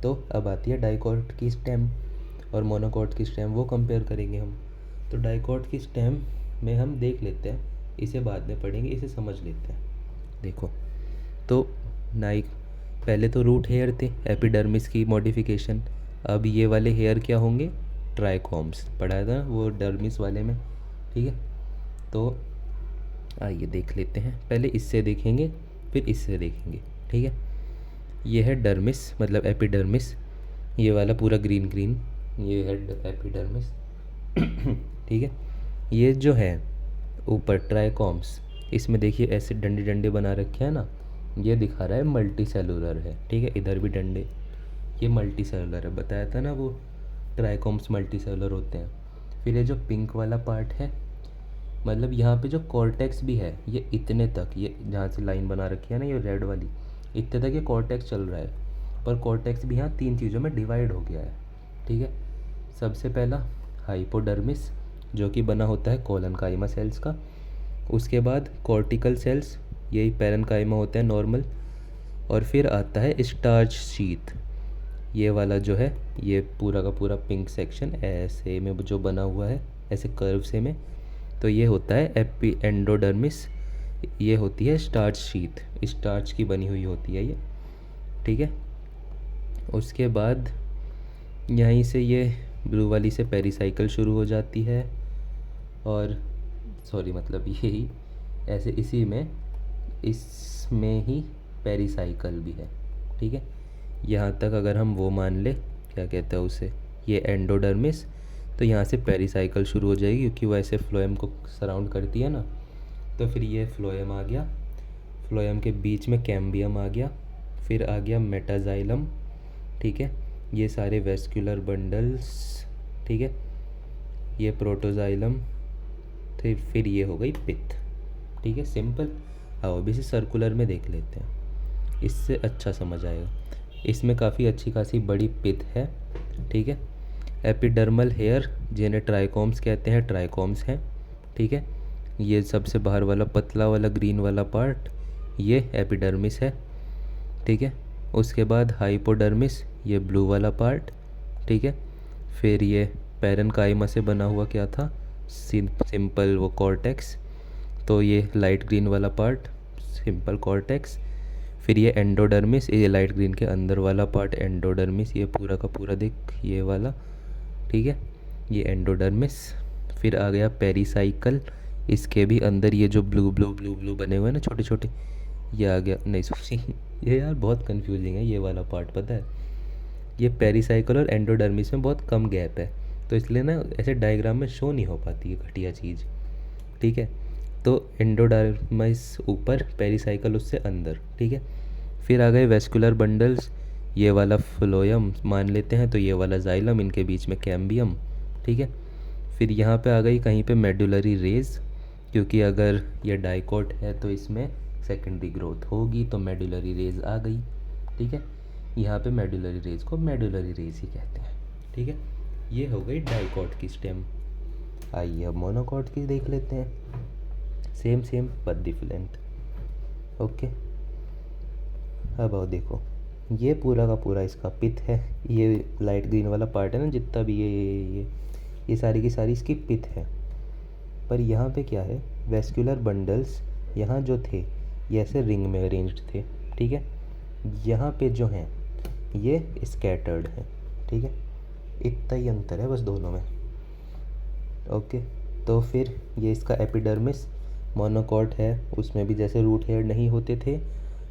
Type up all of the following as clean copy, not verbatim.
तो अब आती है डाइकॉट की स्टेम और मोनोकॉट की स्टेम, वो कंपेयर करेंगे हम। तो डाइकॉट की स्टेम में हम देख लेते हैं, इसे बाद में पढ़ेंगे, इसे समझ लेते हैं। देखो, तो नाइक पहले तो रूट हेयर थे, एपिडर्मिस की मॉडिफिकेशन। अब ये वाले हेयर क्या होंगे, ट्राइकॉम्स, पढ़ा था वो डर्मिस वाले में, ठीक है। तो आइए देख लेते हैं, पहले इससे देखेंगे फिर इससे देखेंगे, ठीक है। ये है डर्मिस मतलब एपिडर्मिस, ये वाला पूरा ग्रीन ग्रीन, ये है एपिडर्मिस ठीक है। ये जो है ऊपर ट्राइकॉम्स, इसमें देखिए ऐसे डंडे डंडे बना रखे हैं ना, ये दिखा रहा है मल्टी सेलुलर है, ठीक है। इधर भी डंडे, ये मल्टी सेलुलर है, बताया था ना वो ट्राइकॉम्स मल्टी सेलुलर होते हैं। फिर ये जो पिंक वाला पार्ट है, मतलब यहाँ पे जो कॉर्टेक्स भी है, ये इतने तक, ये जहाँ से लाइन बना रखी है ना, ये रेड वाली, इतने तक ये कॉर्टेक्स चल रहा है। पर कॉर्टेक्स भी यहाँ 3 चीज़ों में डिवाइड हो गया है, ठीक है। सबसे पहला हाइपोडर्मिस, जो कि बना होता है कोलनकाइमा सेल्स का। उसके बाद कॉर्टिकल सेल्स, यही पैरेन्काइमा होता है नॉर्मल। और फिर आता है स्टार्च शीथ, ये वाला जो है, ये पूरा का पूरा पिंक सेक्शन ऐसे में जो बना हुआ है, ऐसे कर्व से में, तो ये होता है एपी एंडोडर्मिस। ये होती है स्टार्च शीथ, स्टार्च की बनी हुई होती है ये, ठीक है। उसके बाद यहीं से ये ब्लू वाली से पेरिसाइकिल शुरू हो जाती है, और सॉरी मतलब यही ऐसे इसी में, इसमें ही पेरिसाइकिल भी है, ठीक है। यहाँ तक अगर हम वो मान ले, क्या कहते हैं उसे, ये एंडोडर्मिस, तो यहाँ से पेरिसाइकिल शुरू हो जाएगी, क्योंकि वो ऐसे फ्लोएम को सराउंड करती है ना। तो फिर ये फ्लोएम आ गया, फ्लोएम के बीच में कैम्बियम आ गया, फिर आ गया मेटाजाइलम, ठीक है। ये सारे वेस्कुलर बंडल्स, ठीक है। ये प्रोटोजाइलम, फिर ये हो गई पिथ, ठीक है। सिंपल। आओ अभी इसे सर्कुलर में देख लेते हैं, इससे अच्छा समझ आएगा। इसमें काफ़ी अच्छी खासी बड़ी पिथ है, ठीक है। एपिडर्मल हेयर, जिन्हें ट्राइकॉम्स कहते हैं, ट्राइकॉम्स हैं, ठीक है। ये सबसे बाहर वाला पतला वाला ग्रीन वाला पार्ट, ये एपिडर्मिस है, ठीक है। उसके बाद हाइपोडर्मिस, ये ब्लू वाला पार्ट, ठीक है। फिर ये पैरेन्काइमा से बना हुआ क्या था, सिंपल वो कॉर्टेक्स, तो ये लाइट ग्रीन वाला पार्ट, सिंपल कॉर्टेक्स। फिर ये एंडोडर्मिस, ये लाइट ग्रीन के अंदर वाला पार्ट एंडोडर्मिस, ये पूरा का पूरा देख, ये वाला, ठीक है, ये एंडोडर्मिस। फिर आ गया पेरिसाइकल, इसके भी अंदर ये जो ब्लू ब्लू ब्लू ब्लू बने हुए हैं ना छोटे छोटे, ये आ गया, नहीं सॉरी ये यार बहुत कंफ्यूजिंग है ये वाला पार्ट, पता है। ये पेरिसाइकल और एंडोडर्मिस में बहुत कम गैप है, तो इसलिए ना ऐसे डायग्राम में शो नहीं हो पाती है घटिया चीज़, ठीक है। तो एंडोडर्मिस ऊपर, पेरिसाइकल उससे अंदर, ठीक है। फिर आ गए वेस्कुलर बंडल्स, ये वाला फ्लोयम मान लेते हैं, तो ये वाला जाइलम, इनके बीच में कैम्बियम, ठीक है। फिर यहाँ पे आ गई कहीं पे मेडुलरी रेज, क्योंकि अगर ये डाइकॉट है तो इसमें सेकेंडरी ग्रोथ होगी, तो मेडुलरी रेज आ गई, ठीक है। यहाँ पे मेडुलरी रेज को मेडुलरी रेज ही कहते हैं, ठीक है। ये हो गई डाइकॉट की स्टेम। आइए अब मोनोकॉट की देख लेते हैं, same same but different, okay. अब आओ देखो, ये पूरा का पूरा इसका पिथ है, ये लाइट ग्रीन वाला पार्ट है ना जितना भी, ये सारी की सारी इसकी पिथ है। पर यहाँ पे क्या है, वेस्कुलर बंडल्स यहाँ जो थे, ये ऐसे रिंग में अरेंज्ड थे, ठीक है। यहाँ पे जो हैं ये स्कैटर्ड हैं, ठीक है। इतना ही अंतर है बस दोनों में, ओके। तो फिर ये इसका एपिडर्मिस मोनोकॉट है, उसमें भी जैसे रूट हेयर नहीं होते थे,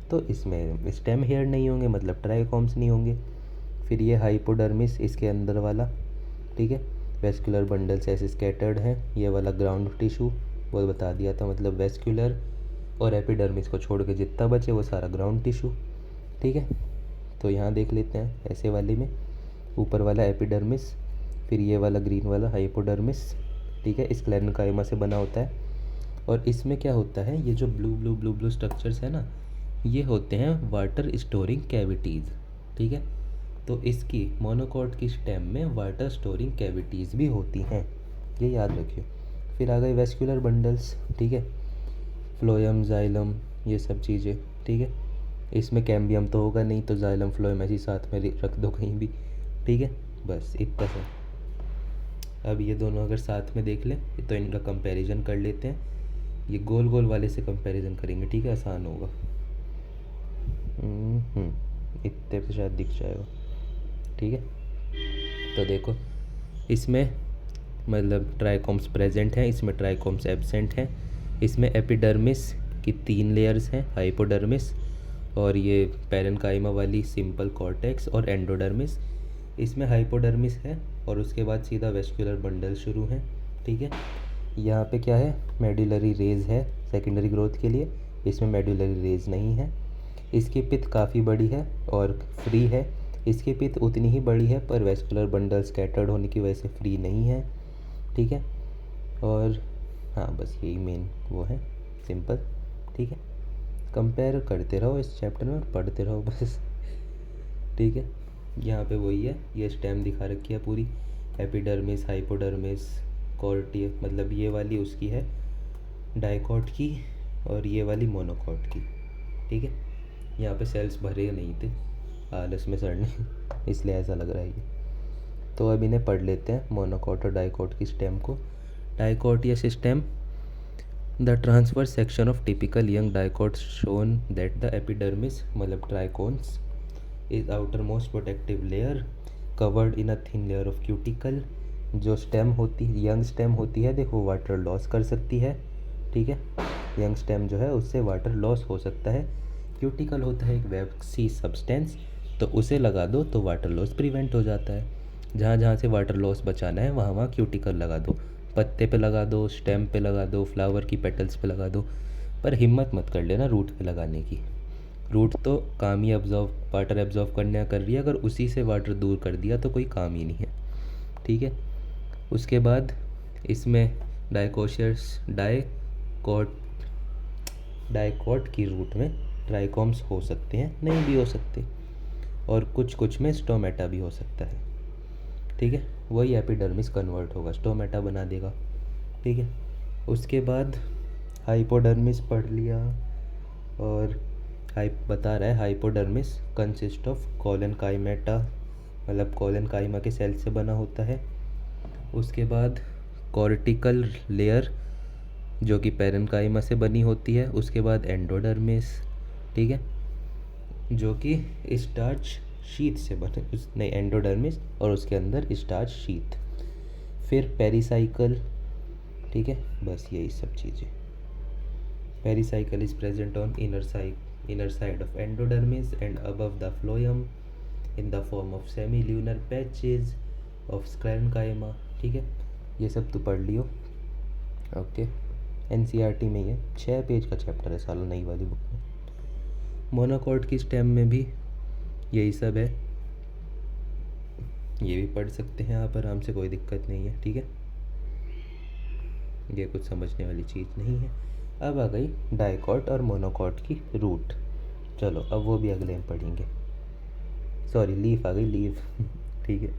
तो इसमें स्टेम हेयर नहीं होंगे, मतलब ट्राइकॉम्स नहीं होंगे। फिर ये हाइपोडर्मिस, इसके अंदर वाला, ठीक है। वेस्कुलर बंडल्स ऐसे स्कैटर्ड हैं, ये वाला ग्राउंड टिश्यू वो बता दिया था, मतलब वेस्कुलर और एपिडर्मिस को छोड़ के जितना बचे वो सारा ग्राउंड टिश्यू, ठीक है। तो यहाँ देख लेते हैं ऐसे वाले में, ऊपर वाला एपिडर्मिस, फिर ये वाला ग्रीन वाला हाइपोडर्मिस, ठीक है। स्क्लेरेन्काइमा से बना होता है, और इसमें क्या होता है, ये जो blue blue blue blue structures है ना, ये होते हैं वाटर स्टोरिंग कैविटीज़, ठीक है। तो इसकी मोनोकॉट की स्टेम में वाटर स्टोरिंग कैविटीज़ भी होती हैं, ये याद रखिए। फिर आ गए वेस्कुलर बंडल्स, ठीक है, फ्लोएम, जाइलम, ये सब चीज़ें, ठीक है। इसमें कैम्बियम तो होगा नहीं, तो जाइलम फ्लोएम ऐसे ही साथ में रख दो कहीं भी, ठीक है। बस इतना सा। अब ये दोनों अगर साथ में देख लें तो इनका कंपैरिजन कर लेते हैं। ये गोल गोल वाले से कंपैरिजन करेंगे, ठीक है, आसान होगा। इतने पे शायद दिख जाएगा, ठीक है। तो देखो इसमें मतलब ट्राइकोम्स प्रेजेंट हैं, इसमें ट्राइकोम्स एब्सेंट हैं। इसमें एपिडर्मिस की 3 लेयर्स हैं, हाइपोडर्मिस और ये पैरेन्काइमा वाली सिंपल कॉर्टेक्स और एंडोडर्मिस। इसमें हाइपोडर्मिस है और उसके बाद सीधा वेस्कुलर बंडल शुरू है, ठीक है। यहाँ पे क्या है, मेडुलरी रेज है सेकेंडरी ग्रोथ के लिए, इसमें मेडुलरी रेज नहीं है। इसकी पिथ काफ़ी बड़ी है और फ्री है, इसकी पिथ उतनी ही बड़ी है पर वेस्कुलर बंडल स्कैटर्ड होने की वजह से फ्री नहीं है, ठीक है। और हाँ बस यही मेन वो है, सिंपल, ठीक है। कंपेयर करते रहो इस चैप्टर में, पढ़ते रहो बस, ठीक है। यहाँ पे वही है, ये स्टेम दिखा रखी है पूरी, एपिडर्मिस, हाइपोडर्मिस, कॉर्टी, मतलब ये वाली उसकी है डाइकॉट की और ये वाली मोनोकॉट की, ठीक है। यहाँ पे सेल्स भरे नहीं थे आलस में सर ने इसलिए ऐसा लग रहा है ये। तो अब इन्हें पढ़ लेते हैं, मोनोकॉट और डाइकॉट की स्टेम को। डाइकॉटियस stem, the transfer section of typical young dicot shown that the epidermis मतलब trichomes is outermost protective layer covered in a thin layer of cuticle. जो स्टेम होती है, यंग स्टेम होती है, देखो वाटर लॉस कर सकती है, ठीक है। यंग स्टेम जो है उससे वाटर लॉस हो सकता है। क्यूटिकल होता है एक वैक्सी सब्सटेंस, तो उसे लगा दो तो वाटर लॉस प्रिवेंट हो जाता है। जहाँ जहाँ से वाटर लॉस बचाना है वहाँ वहाँ क्यूटिकल लगा दो, पत्ते पे लगा दो, स्टेम पे लगा दो, फ्लावर की पेटल्स पे लगा दो, पर हिम्मत मत कर लेना रूट पे लगाने की। रूट तो काम ही वाटर एब्जॉर्व करने कर रही है, अगर उसी से वाटर दूर कर दिया तो कोई काम ही नहीं है, ठीक है। उसके बाद इसमें डाइकॉट की रूट में ट्राइकोम्स हो सकते हैं, नहीं भी हो सकते, और कुछ कुछ में स्टोमेटा भी हो सकता है, ठीक है। वही एपिडर्मिस कन्वर्ट होगा, स्टोमेटा बना देगा, ठीक है। उसके बाद हाइपोडर्मिस पढ़ लिया, और बता रहा है हाइपोडर्मिस कंसिस्ट ऑफ कोलेनकाइमेटा मतलब कोलेनकाइमा के सेल से बना होता है। उसके बाद कॉर्टिकल लेयर जो कि पैरेन्काइमा से बनी होती है। उसके बाद एंडोडर्मिस, ठीक है, जो कि स्टार्च शीथ से बने, नहीं एंडोडर्मिस और उसके अंदर स्टार्च शीथ। फिर पेरिसाइकल, ठीक है, बस यही सब चीज़ें। Pericycle is present on inner side of endodermis and above the phloem in the form of semilunar patches of sclerenchyma, ठीक है। ये सब तो पढ़ लियो, ओके। एनसीईआरटी में ये 6 पेज का चैप्टर है साला, नई वाली बुक में। मोनोकॉट की स्टेम में भी यही सब है, ये भी पढ़ सकते हैं आप आराम से, कोई दिक्कत नहीं है, ठीक है। ये कुछ समझने वाली चीज़ नहीं है। अब आ गई डाइकॉट और मोनोकॉट की रूट, चलो अब वो भी अगले में पढ़ेंगे। सॉरी लीफ आ गई, लीफ ठीक है।